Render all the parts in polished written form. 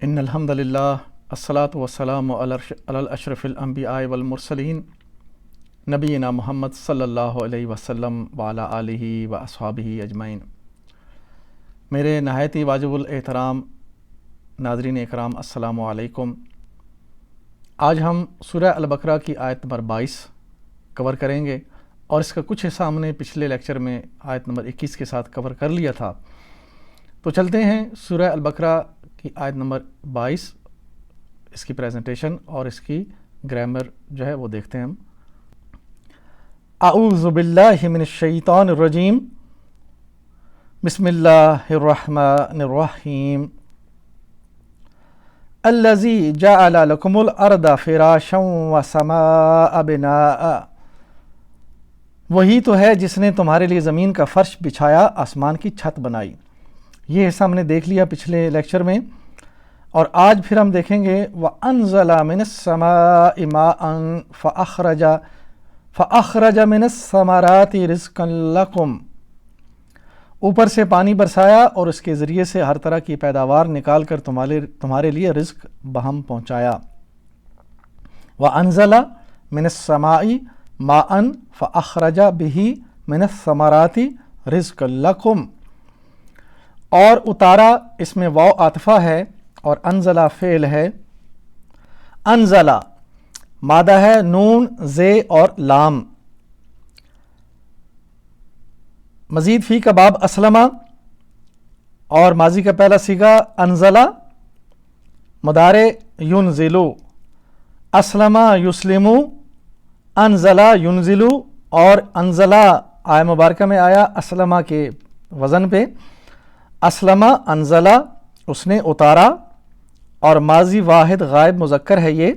ان الحمد للہ الصلاۃ والسلام علی اشرف الانبیاء والمرسلین نبینا محمد صلی اللہ علیہ وسلم وعلی آلہ و اصحابہ اجمعین۔ میرے نہایت ہی واجب الاحترام ناظرین اکرام، السلام علیکم۔ آج ہم سورہ البقرہ کی آیت نمبر 22 کور کریں گے، اور اس کا کچھ حصہ ہم نے پچھلے لیکچر میں آیت نمبر 21 کے ساتھ کور کر لیا تھا۔ تو چلتے ہیں سورہ البقرہ کی آیت نمبر 22، اس کی پریزنٹیشن اور اس کی گرامر جو ہے وہ دیکھتے ہیں ہم۔ اعوذ باللہ من الشیطان الرجیم، بسم اللہ الرحمن الرحیم۔ الذی جعل لکم الارض فراشا والسماء بناء، وہی تو ہے جس نے تمہارے لیے زمین کا فرش بچھایا، آسمان کی چھت بنائی۔ یہ حصہ ہم نے دیکھ لیا پچھلے لیکچر میں، اور آج پھر ہم دیکھیں گے وَأَنزَلَ مِنَ السَّمَاءِ مَاءً فَأَخْرَجَ مِنَ الثَّمَرَاتِ رِزْقًا لَكُمْ، اوپر سے پانی برسایا اور اس کے ذریعے سے ہر طرح کی پیداوار نکال کر تمہارے لیے رزق بہم پہنچایا۔ وَأَنزَلَ مِنَ السَّمَاءِ مَاءً فَأَخْرَجَ بِهِ مِنَ الثَّمَرَاتِ رِزْقًا لَكُمْ، اور اتارا، اس میں واو عاطفہ ہے اور انزلہ فعل ہے۔ انزلہ مادہ ہے نون زے اور لام۔ مزید فی کا باب اسلمہ، اور ماضی کا پہلا صیغہ انزلہ، مضارع ینزلو، اسلمہ یسلمو، انزلہ ینزلو، اور انزلہ آیہ مبارکہ میں آیا اسلمہ کے وزن پہ۔ اسلمہ انزلہ، اس نے اتارا، اور ماضی واحد غائب مذکر ہے یہ۔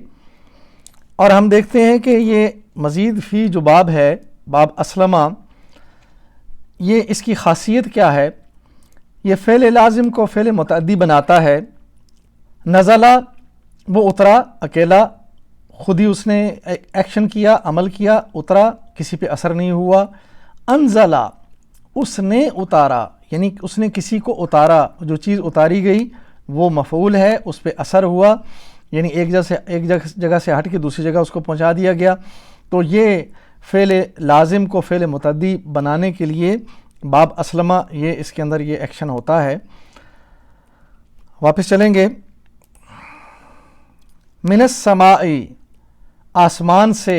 اور ہم دیکھتے ہیں کہ یہ مزید فی جو باب ہے، باب اسلمہ، یہ اس کی خاصیت کیا ہے؟ یہ فعل لازم کو فعل متعدی بناتا ہے۔ نزلہ، وہ اترا اکیلا، خود ہی اس نے ایکشن کیا، عمل کیا، اترا، کسی پہ اثر نہیں ہوا۔ انزلہ، اس نے اتارا، یعنی اس نے کسی کو اتارا، جو چیز اتاری گئی وہ مفعول ہے، اس پہ اثر ہوا، یعنی ایک جگہ سے ہٹ کے دوسری جگہ اس کو پہنچا دیا گیا۔ تو یہ فعل لازم کو فعل متعدی بنانے کے لیے باب اسلمہ، یہ اس کے اندر یہ ایکشن ہوتا ہے۔ واپس چلیں گے۔ من السماء، آسمان سے،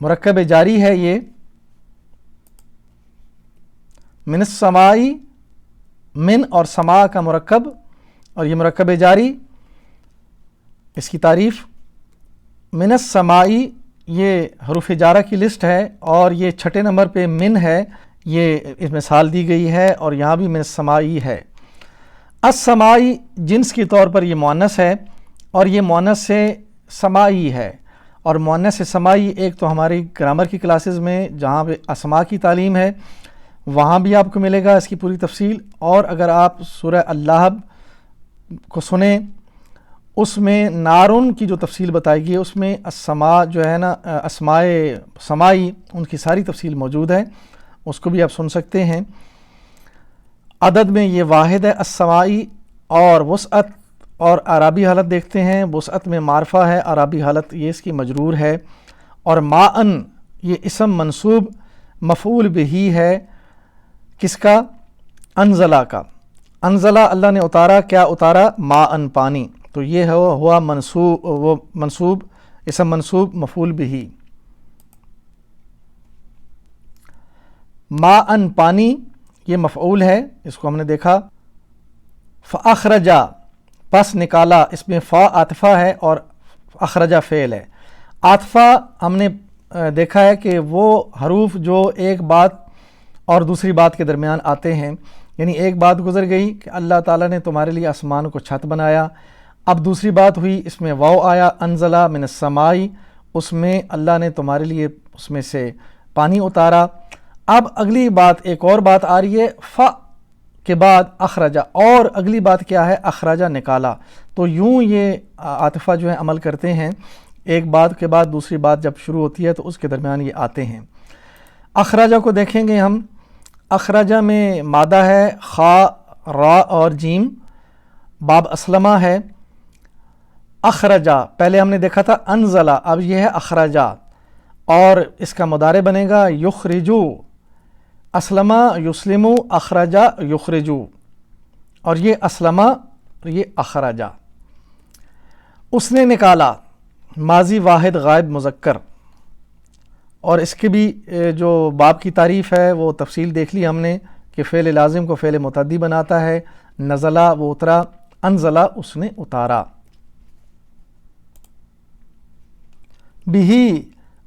مرکب جاری ہے یہ۔ من السماء، من اور سما کا مرکب، اور یہ مرکب جاری، اس کی تعریف۔ من السماء، یہ حروف جارہ کی لسٹ ہے، اور یہ چھٹے نمبر پہ من ہے، یہ اس مثال دی گئی ہے، اور یہاں بھی من السماء ہے۔ السماء جنس کے طور پر یہ مؤنث ہے، اور یہ مؤنث سے سمائی ہے۔ اور مؤنث سے سمائی ایک تو ہماری گرامر کی کلاسز میں جہاں پہ اسماء کی تعلیم ہے وہاں بھی آپ کو ملے گا اس کی پوری تفصیل، اور اگر آپ سورہ اللہب کو سنیں، اس میں نارن کی جو تفصیل بتائی گئی ہے، اس میں السماء جو ہے نا، اسماء سمائی، ان کی ساری تفصیل موجود ہے، اس کو بھی آپ سن سکتے ہیں۔ عدد میں یہ واحد ہے السمائی، اور وسعت اور اعرابی حالت دیکھتے ہیں۔ وسعت میں معرفہ ہے، اعرابی حالت یہ اس کی مجرور ہے۔ اور ماءن، یہ اسم منصوب مفعول بہی ہے، کس کا؟ انزلہ کا۔ انزلہ اللہ نے اتارا، کیا اتارا؟ ماءن، پانی، تو یہ ہوا منصوب اسم منصوب مفعول بہی۔ ماءن، پانی، یہ مفعول ہے، اس کو ہم نے دیکھا۔ فاخرجا، پس نکالا، اس میں فا عاطفہ ہے اور اخرجا فعل ہے۔ عاطفہ ہم نے دیکھا ہے کہ وہ حروف جو ایک بات اور دوسری بات کے درمیان آتے ہیں، یعنی ایک بات گزر گئی کہ اللہ تعالیٰ نے تمہارے لیے آسمان کو چھت بنایا، اب دوسری بات ہوئی، اس میں واو آیا، انزلہ من السماء، اس میں اللہ نے تمہارے لیے اس میں سے پانی اتارا۔ اب اگلی بات، ایک اور بات آ رہی ہے، فا کے بعد اخرجا، اور اگلی بات کیا ہے؟ اخرجا، نکالا۔ تو یوں یہ عاطفہ جو ہے عمل کرتے ہیں، ایک بات کے بعد دوسری بات جب شروع ہوتی ہے تو اس کے درمیان یہ آتے ہیں۔ اخرجا کو دیکھیں گے ہم۔ اخرجہ میں مادہ ہے خا، را اور جیم، باب اسلمہ ہے، اخرجا پہلے ہم نے دیکھا تھا انزلا، اب یہ ہے اخرجا، اور اس کا مضارع بنے گا یخرجو، اسلمہ یسلمو، اخرجا یخرجو، اور یہ اسلمہ یہ اخرجا۔ اس نے نکالا، ماضی واحد غائب مذکر، اور اس کی بھی جو باب کی تعریف ہے وہ تفصیل دیکھ لی ہم نے کہ فعل لازم کو فعل متعدی بناتا ہے، نزلہ وہ اترا، انزلہ اس نے اتارا۔ بھی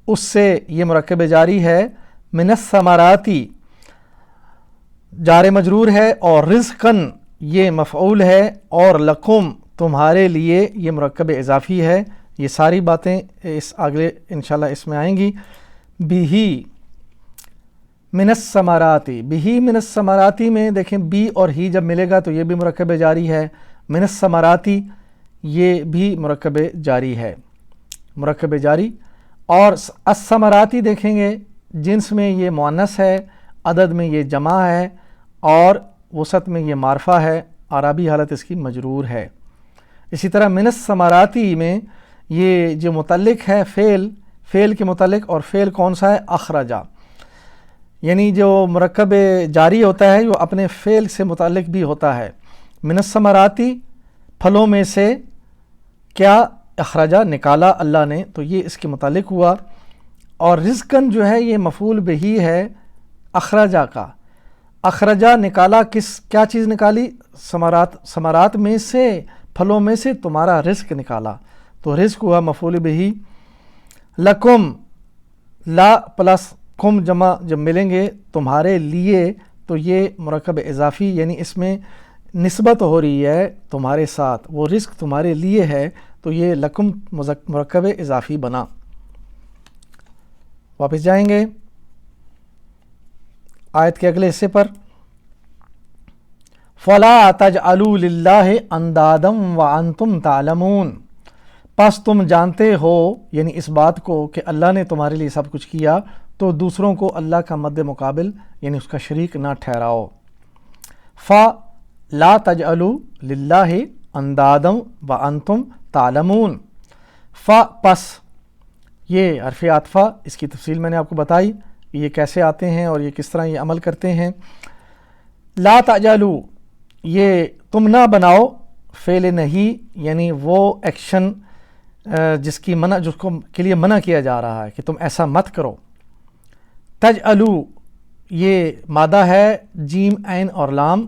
اس سے یہ مرکب جاری ہے، من الثمراتی جار مجرور ہے، اور رزقن یہ مفعول ہے، اور لکم تمہارے لیے یہ مرکب اضافی ہے۔ یہ ساری باتیں اس آگے انشاءاللہ اس میں آئیں گی۔ بھی من الثمراتی، بھی من الثمراتی میں دیکھیں بی اور ہی جب ملے گا تو یہ بھی مرکب جاری ہے، من الثمراتی یہ بھی مرکب جاری ہے، مرکب جاری۔ اور الثمراتی دیکھیں گے جنس میں یہ مؤنث ہے، عدد میں یہ جمع ہے، اور وسط میں یہ معرفہ ہے، اعرابی حالت اس کی مجرور ہے۔ اسی طرح من الثمراتی میں یہ جو متعلق ہے فعل کے متعلق، اور فعل کون سا ہے؟ اخرجا، یعنی جو مرکب جاری ہوتا ہے وہ اپنے فعل سے متعلق بھی ہوتا ہے۔ من الثمراتی پھلوں میں سے کیا؟ اخرجا نکالا اللہ نے، تو یہ اس کے متعلق ہوا۔ اور رزقن جو ہے یہ مفعول بہی ہے اخرجا کا، اخرجا نکالا، کیا چیز نکالی؟ ثمرات میں سے، پھلوں میں سے تمہارا رزق نکالا، تو رزق ہوا مفعول بہی۔ لکم، لا پلس کم جمع جب ملیں گے تمہارے لیے تو یہ مرکب اضافی، یعنی اس میں نسبت ہو رہی ہے تمہارے ساتھ، وہ رزق تمہارے لیے ہے، تو یہ لکم مرکب اضافی بنا۔ واپس جائیں گے آیت کے اگلے حصے پر۔ فَلَا تَجْعَلُوا لِلَّهِ أَنْدَادًا وَأَنْتُمْ تَعْلَمُونَ، پس تم جانتے ہو، یعنی اس بات کو کہ اللہ نے تمہارے لیے سب کچھ کیا، تو دوسروں کو اللہ کا مد مقابل یعنی اس کا شریک نہ ٹھہراؤ۔ فَلَا تَجْعَلُوا لِلَّهِ أَنْدَادًا وَأَنْتُمْ تَعْلَمُونَ، پس یہ حرف عطفہ، اس کی تفصیل میں نے آپ کو بتائی یہ کیسے آتے ہیں اور یہ کس طرح یہ عمل کرتے ہیں۔ لا تجعلوا یہ تم نہ بناؤ، فعل نہیں یعنی وہ ایکشن جس کو کے لیے منع کیا جا رہا ہے کہ تم ایسا مت کرو۔ تجعلوا یہ مادہ ہے، جیم عین اور لام،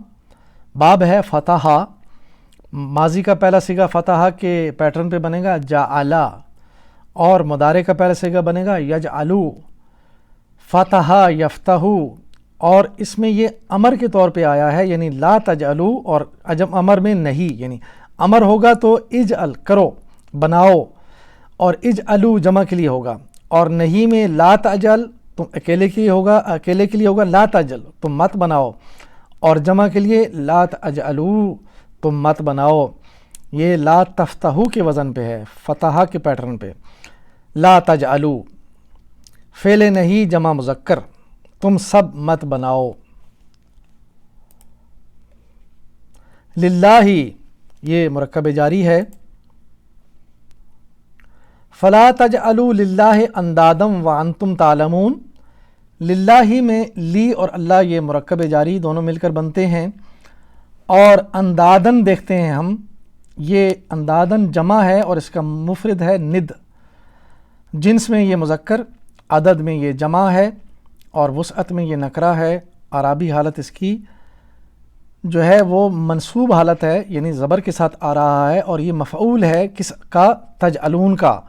باب ہے فتحہ، ماضی کا پہلا صیغہ فتحہ کے پیٹرن پہ بنے گا جعلا، اور مضارع کا پہلا صیغہ بنے گا یجعلو، فتح یفتح، اور اس میں یہ امر کے طور پہ آیا ہے، یعنی لا تجعلو، اور عجم امر میں نہیں، یعنی امر ہوگا تو اجعل کرو بناؤ، اور اجعلو جمع کے لیے ہوگا، اور نہیں میں لا تجعل تم اکیلے کے لیے ہوگا لا تجعل تم مت بناؤ، اور جمع کے لیے لا تجعلو تم مت بناؤ۔ یہ لا تفتحو کے وزن پہ ہے، فتح کے پیٹرن پہ۔ لا تجعلو فعل نہیں جمع مذکر، تم سب مت بناؤ۔ للہ یہ مرکب جاری ہے۔ فلا تجعلوا للہ اندادا وانتم تعلمون، للہ میں لی اور اللہ یہ مرکب جاری دونوں مل کر بنتے ہیں، اور اندادن دیکھتے ہیں ہم، یہ اندادن جمع ہے اور اس کا مفرد ہے ند، جنس میں یہ مذکر، عدد میں یہ جمع ہے، اور وسعت میں یہ نکرہ ہے۔ اعرابی حالت اس کی جو ہے وہ منصوب حالت ہے، یعنی زبر کے ساتھ آ رہا ہے، اور یہ مفعول ہے کس کا؟ تجعلون کا۔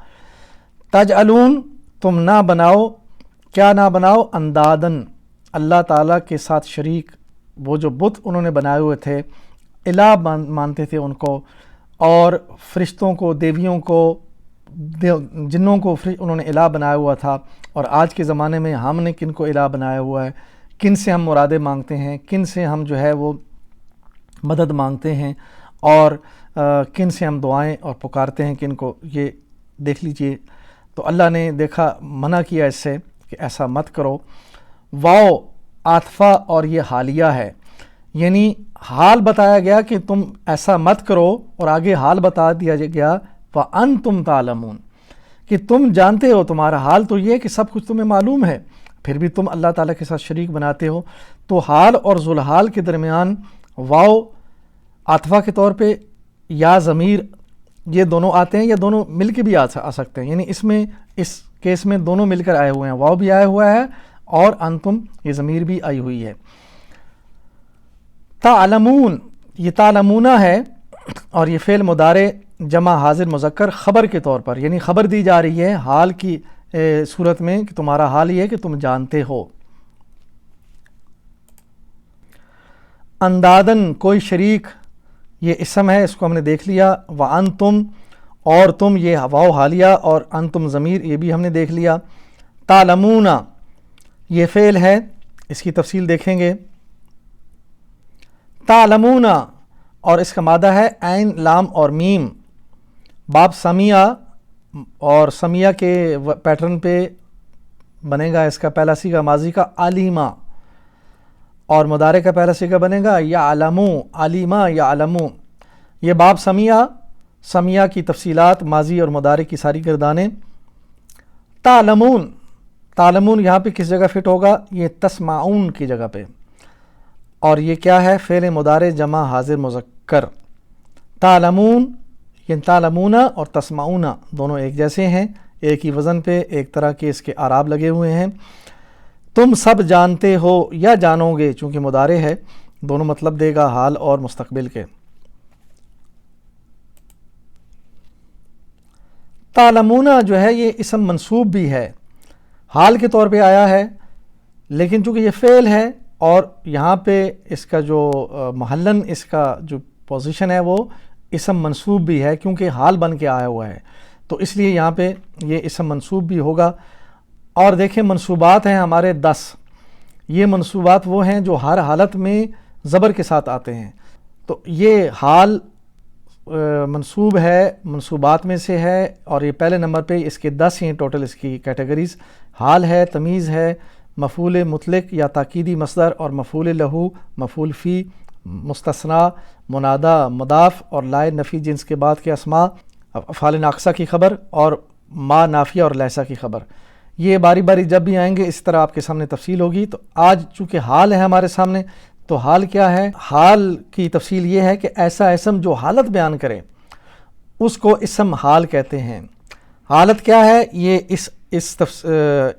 تجعلون تم نہ بناؤ، کیا نہ بناؤ؟ اندادن اللہ تعالیٰ کے ساتھ شریک، وہ جو بت انہوں نے بنائے ہوئے تھے، الہ مانتے تھے ان کو، اور فرشتوں کو، دیویوں کو، جنوں کو انہوں نے الہ بنایا ہوا تھا۔ اور آج کے زمانے میں ہم نے کن کو الہ بنایا ہوا ہے، کن سے ہم مرادیں مانگتے ہیں، کن سے ہم جو ہے وہ مدد مانگتے ہیں، اور کن سے ہم دعائیں اور پکارتے ہیں کن کو، یہ دیکھ لیجئے۔ تو اللہ نے دیکھا منع کیا اس سے کہ ایسا مت کرو۔ واو عاطفہ اور یہ حالیہ ہے، یعنی حال بتایا گیا کہ تم ایسا مت کرو، اور آگے حال بتا دیا گیا وَأَنْتُمْ تَعْلَمُونَ، کہ تم جانتے ہو، تمہارا حال تو یہ ہے کہ سب کچھ تمہیں معلوم ہے، پھر بھی تم اللہ تعالیٰ کے ساتھ شریک بناتے ہو۔ تو حال اور ذوالحال کے درمیان واو عاطفہ کے طور پہ یا ضمیر، یہ دونوں آتے ہیں، یا دونوں مل کے بھی آ سکتے ہیں، یعنی اس کیس میں دونوں مل کر آئے ہوئے ہیں، واو بھی آیا ہوا ہے اور انتم یہ ضمیر بھی آئی ہوئی ہے۔ تعلمون، یہ تعلمون ہے اور یہ فعل مضارع جمع حاضر مذکر خبر کے طور پر، یعنی خبر دی جا رہی ہے حال کی صورت میں کہ تمہارا حال یہ ہے کہ تم جانتے ہو۔ اندادن، کوئی شریک، یہ اسم ہے، اس کو ہم نے دیکھ لیا۔ وانتم، اور تم، یہ واو حالیہ، اور انتم ضمیر، یہ بھی ہم نے دیکھ لیا۔ تعلمون، یہ فعل ہے، اس کی تفصیل دیکھیں گے۔ تعلمون، اور اس کا مادہ ہے عین، لام اور میم۔ باب سمیہ، اور سمیہ کے پیٹرن پہ بنے گا اس کا پہلا صیغہ ماضی کا علیمہ، اور مضارع کا پہلا صیغہ بنے گا یعلمو، علیمہ یعلمو۔ یہ باب سمیہ کی تفصیلات، ماضی اور مضارع کی ساری گردانیں۔ تعلمون، تعلمون یہاں پہ کس جگہ فٹ ہوگا؟ یہ تسمعون کی جگہ پہ، اور یہ کیا ہے؟ فعل مضارع جمع حاضر مذکر۔ تعلمون، یہ تعلمون اور تسمعون دونوں ایک جیسے ہیں، ایک ہی وزن پہ، ایک طرح کے اس کے اعراب لگے ہوئے ہیں۔ تم سب جانتے ہو یا جانو گے، چونکہ مضارع ہے، دونوں مطلب دے گا حال اور مستقبل کے۔ تعلمون جو ہے یہ اسم منصوب بھی ہے، حال کے طور پہ آیا ہے، لیکن چونکہ یہ فعل ہے اور یہاں پہ اس کا جو محلن، اس کا جو پوزیشن ہے وہ اسم منصوب بھی ہے، کیونکہ حال بن کے آیا ہوا ہے، تو اس لیے یہاں پہ یہ اسم منصوب بھی ہوگا۔ اور دیکھیں منصوبات ہیں ہمارے 10، یہ منصوبات وہ ہیں جو ہر حالت میں زبر کے ساتھ آتے ہیں، تو یہ حال منصوب ہے، منصوبات میں سے ہے، اور یہ پہلے نمبر پہ، اس کے 10 ہیں ٹوٹل اس کی کیٹیگریز۔ حال ہے، تمیز ہے، مفعول مطلق یا تاکیدی مصدر، اور مفعول لہو، مفعول فی، مستثنیٰ، منادی، مضاف، اور لائے نفی جنس کے بعد کے اسماء، افعال ناقصہ کی خبر، اور ما نافیہ اور لیسا کی خبر۔ یہ باری باری جب بھی آئیں گے اس طرح آپ کے سامنے تفصیل ہوگی۔ تو آج چونکہ حال ہے ہمارے سامنے، تو حال کیا ہے؟ حال کی تفصیل یہ ہے کہ ایسا اسم جو حالت بیان کرے اس کو اسم حال کہتے ہیں۔ حالت کیا ہے؟ یہ اس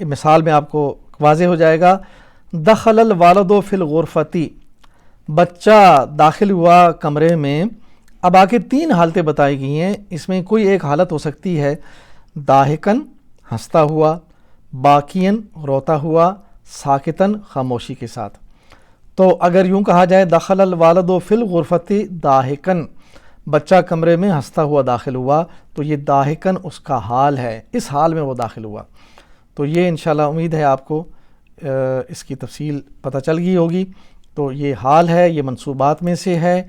مثال میں آپ کو واضح ہو جائے گا۔ دخل الوالد فی الغرفتی، بچہ داخل ہوا کمرے میں۔ اب آگے 3 حالتیں بتائی گئی ہیں، اس میں کوئی ایک حالت ہو سکتی ہے ضاحکاً، ہنستا ہوا، باکیاً، روتا ہوا، ساکتاً، خاموشی کے ساتھ۔ تو اگر یوں کہا جائے دخل الوالد فی الغرفتی ضاحکاً، بچہ کمرے میں ہنستا ہوا داخل ہوا، تو یہ ضاحکاً اس کا حال ہے، اس حال میں وہ داخل ہوا۔ تو یہ انشاءاللہ امید ہے آپ کو اس کی تفصیل پتہ چل گئی ہوگی۔ تو یہ حال ہے، یہ منصوبات میں سے ہے۔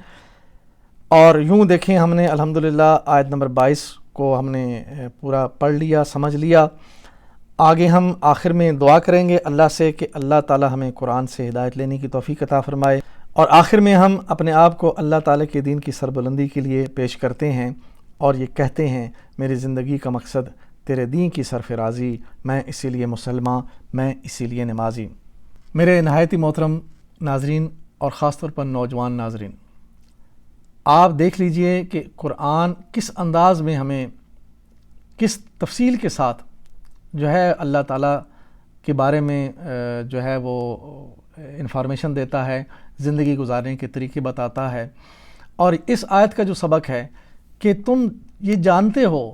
اور یوں دیکھیں ہم نے الحمدللہ آیت نمبر 22 کو ہم نے پورا پڑھ لیا، سمجھ لیا۔ آگے ہم آخر میں دعا کریں گے اللہ سے کہ اللہ تعالی ہمیں قرآن سے ہدایت لینے کی توفیق عطا فرمائے، اور آخر میں ہم اپنے آپ کو اللہ تعالی کے دین کی سربلندی کے لیے پیش کرتے ہیں اور یہ کہتے ہیں میری زندگی کا مقصد تیرے دین کی سرفرازی، میں اسی لیے مسلمان، میں اسی لیے نمازی۔ میرے نہایت محترم ناظرین اور خاص طور پر نوجوان ناظرین، آپ دیکھ لیجئے کہ قرآن کس انداز میں ہمیں کس تفصیل کے ساتھ جو ہے اللہ تعالیٰ کے بارے میں جو ہے وہ انفارمیشن دیتا ہے، زندگی گزارنے کے طریقے بتاتا ہے۔ اور اس آیت کا جو سبق ہے کہ تم یہ جانتے ہو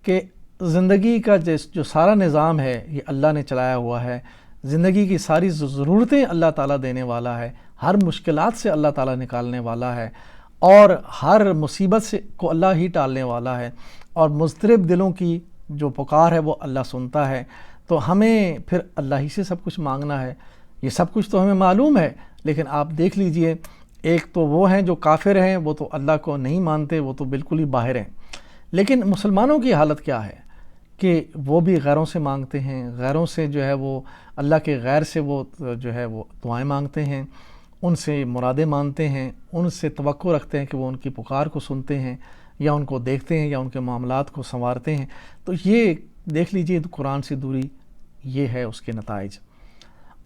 کہ زندگی کا جو سارا نظام ہے یہ اللہ نے چلایا ہوا ہے، زندگی کی ساری ضرورتیں اللہ تعالیٰ دینے والا ہے، ہر مشکلات سے اللہ تعالیٰ نکالنے والا ہے، اور ہر مصیبت سے کو اللہ ہی ٹالنے والا ہے، اور مضطرب دلوں کی جو پکار ہے وہ اللہ سنتا ہے۔ تو ہمیں پھر اللہ ہی سے سب کچھ مانگنا ہے۔ یہ سب کچھ تو ہمیں معلوم ہے، لیکن آپ دیکھ لیجئے، ایک تو وہ ہیں جو کافر ہیں، وہ تو اللہ کو نہیں مانتے، وہ تو بالکل ہی باہر ہیں، لیکن مسلمانوں کی حالت کیا ہے کہ وہ بھی غیروں سے مانگتے ہیں، غیروں سے جو ہے وہ اللہ کے غیر سے وہ جو ہے وہ دعائیں مانگتے ہیں، ان سے مرادیں مانتے ہیں، ان سے توقع رکھتے ہیں کہ وہ ان کی پکار کو سنتے ہیں یا ان کو دیکھتے ہیں یا ان کے معاملات کو سنوارتے ہیں، تو یہ دیکھ لیجئے قرآن سے دوری یہ ہے اس کے نتائج۔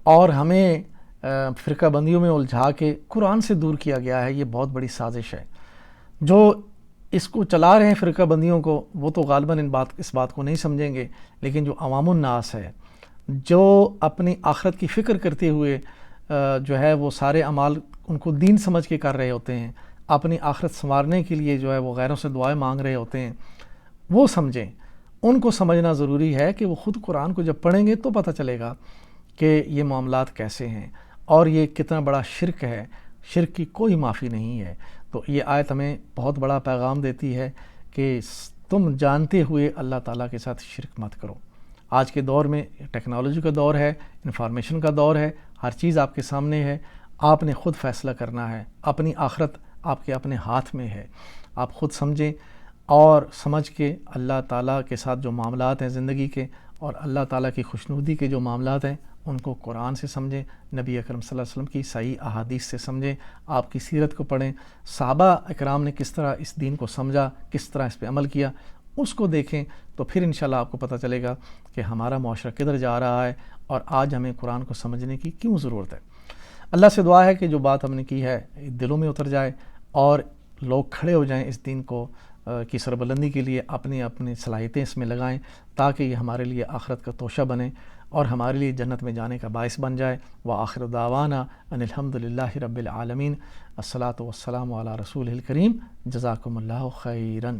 اور ہمیں فرقہ بندیوں میں الجھا کے قرآن سے دور کیا گیا ہے، یہ بہت بڑی سازش ہے۔ جو اس کو چلا رہے ہیں فرقہ بندیوں کو، وہ تو غالباً اس بات کو نہیں سمجھیں گے، لیکن جو عوام الناس ہے، جو اپنی آخرت کی فکر کرتے ہوئے جو ہے وہ سارے اعمال ان کو دین سمجھ کے کر رہے ہوتے ہیں، اپنی آخرت سنوارنے کے لیے جو ہے وہ غیروں سے دعائیں مانگ رہے ہوتے ہیں، وہ سمجھیں۔ ان کو سمجھنا ضروری ہے کہ وہ خود قرآن کو جب پڑھیں گے تو پتہ چلے گا کہ یہ معاملات کیسے ہیں اور یہ کتنا بڑا شرک ہے۔ شرک کی کوئی معافی نہیں ہے۔ تو یہ آیت ہمیں بہت بڑا پیغام دیتی ہے کہ تم جانتے ہوئے اللہ تعالیٰ کے ساتھ شرک مت کرو۔ آج کے دور میں ٹیکنالوجی کا دور ہے، انفارمیشن کا دور ہے، ہر چیز آپ کے سامنے ہے، آپ نے خود فیصلہ کرنا ہے، اپنی آخرت آپ کے اپنے ہاتھ میں ہے۔ آپ خود سمجھیں اور سمجھ کے اللہ تعالیٰ کے ساتھ جو معاملات ہیں زندگی کے اور اللہ تعالیٰ کی خوشنودی کے جو معاملات ہیں ان کو قرآن سے سمجھیں، نبی اکرم صلی اللہ علیہ وسلم کی صحیح احادیث سے سمجھیں، آپ کی سیرت کو پڑھیں، صحابہ اکرام نے کس طرح اس دین کو سمجھا، کس طرح اس پہ عمل کیا، اس کو دیکھیں تو پھر انشاءاللہ آپ کو پتہ چلے گا کہ ہمارا معاشرہ کدھر جا رہا ہے اور آج ہمیں قرآن کو سمجھنے کی کیوں ضرورت ہے۔ اللہ سے دعا ہے کہ جو بات ہم نے کی ہے دلوں میں اتر جائے اور لوگ کھڑے ہو جائیں اس دین کو کی سربلندی کے لیے، اپنی صلاحیتیں اس میں لگائیں تاکہ یہ ہمارے لیے آخرت کا توشہ بنے اور ہمارے لیے جنت میں جانے کا باعث بن جائے۔ وآخر دعوانا ان الحمدللہ رب العالمین، الصلاۃ والسلام علی رسول الکریم، جزاکم اللہ خیراً۔